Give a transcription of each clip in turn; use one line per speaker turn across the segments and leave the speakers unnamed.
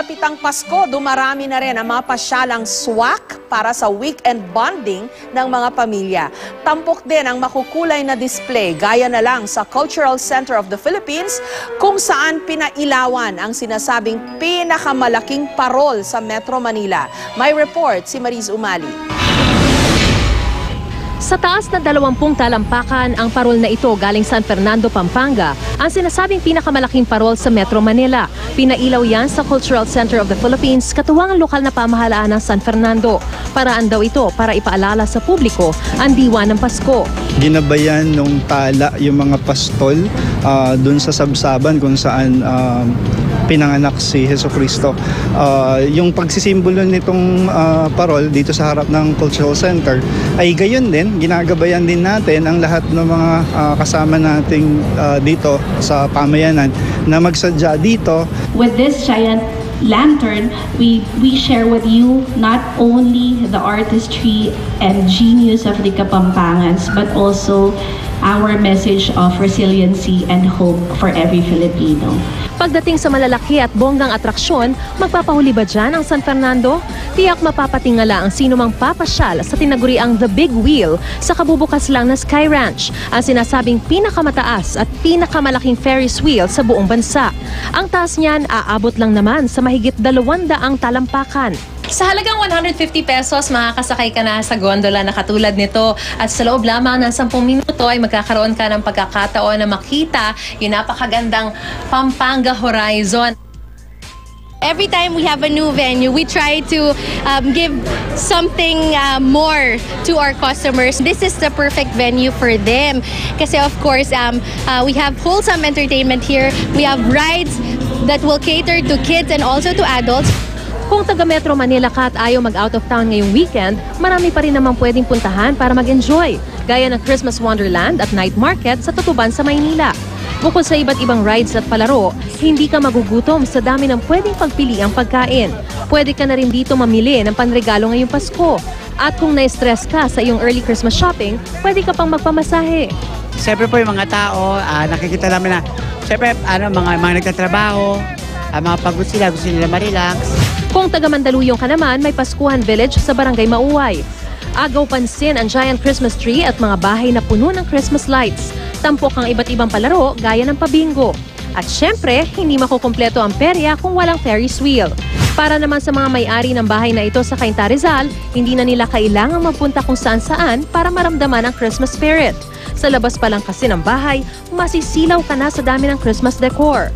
Papalapit ang Pasko, dumarami na rin ang mga pasyalang swak para sa weekend bonding ng mga pamilya. Tampok din ang makukulay na display, gaya na lang sa Cultural Center of the Philippines, kung saan pinailawan ang sinasabing pinakamalaking parol sa Metro Manila. May report si Mariz Umali.
Sa taas na 20 talampakan, ang parol na ito galing San Fernando, Pampanga, ang sinasabing pinakamalaking parol sa Metro Manila. Pinailaw yan sa Cultural Center of the Philippines, katuwang ang lokal na pamahalaan ng San Fernando. Paraan daw ito para ipaalala sa publiko ang diwa ng Pasko.
Ginabayan nung tala yung mga pastol dun sa sabsaban kung saan pinanganak si Jesucristo. Yung pagsisimbolo nitong parol dito sa harap ng Cultural Center ay gayon din, ginagabayan din natin ang lahat ng mga kasama nating dito sa pamayanan na magsadya dito.
With this giant lantern, we share with you not only the artistry and genius of the Kapampangans, but also our message of resiliency and hope for every Filipino.
Pagdating sa malalaki at bonggang atraksyon, magpapahuli ba dyan ang San Fernando? Tiyak mapapatingala ang sino mang papasyal sa tinaguriang The Big Wheel sa kabubukas lang na Sky Ranch, ang sinasabing pinakamataas at pinakamalaking Ferris wheel sa buong bansa. Ang taas niyan aabot lang naman sa mahigit 200 talampakan.
Sa halagang 150 pesos, makakasakay ka na sa gondola na katulad nito. At sa loob lamang ng 10 minuto ay magkakaroon ka ng pagkakataon na makita yung napakagandang Pampanga Horizon.
Every time we have a new venue, we try to give something more to our customers. This is the perfect venue for them. Kasi of course, we have wholesome entertainment here. We have rides that will cater to kids and also to adults.
Kung taga Metro Manila ka at ayaw mag-out of town ngayong weekend, marami pa rin namang pwedeng puntahan para mag-enjoy, gaya ng Christmas Wonderland at Night Market sa Tutuban sa Maynila. Bukod sa iba't ibang rides at palaro, hindi ka magugutom sa dami ng pwedeng pagpiliang pagkain. Pwede ka na rin dito mamili ng panregalo ngayong Pasko. At kung na-stress ka sa iyong early Christmas shopping, pwede ka pang magpamasahe.
Siyempre po yung mga tao, nakikita namin na, siyempre mga nagtatrabaho, mga pagod sila, gusto nila ma-relax.
Kung taga Mandaluyong ka naman, may Paskuhan Village sa Barangay Mauway. Agaw pansin ang giant Christmas tree at mga bahay na puno ng Christmas lights. Tampok ang iba't ibang palaro gaya ng pabingo. At syempre, hindi makukumpleto ang perya kung walang Ferris wheel. Para naman sa mga may-ari ng bahay na ito sa Cainta Rizal, hindi na nila kailangang magpunta kung saan-saan para maramdaman ang Christmas spirit. Sa labas pa lang kasi ng bahay, masisilaw ka na sa dami ng Christmas decor.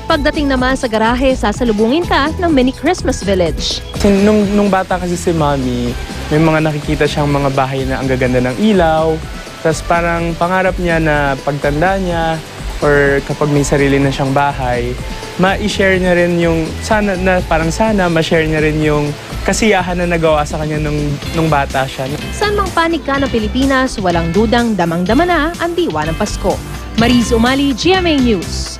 Pagdating naman sa garahe, sasalubungin ka ng mini Christmas village.
Nung bata kasi si Mami, may mga nakikita siyang mga bahay na ang gaganda ng ilaw. Tapos parang pangarap niya na pagtanda niya or kapag may sarili na siyang bahay, ma-share niya rin yung, sana ma-share niya rin yung kasiyahan na nagawa sa kanya nung bata siya.
Saan mang panig ka ng Pilipinas, walang dudang damang-dama na ang diwa ng Pasko. Mariz Umali, GMA News.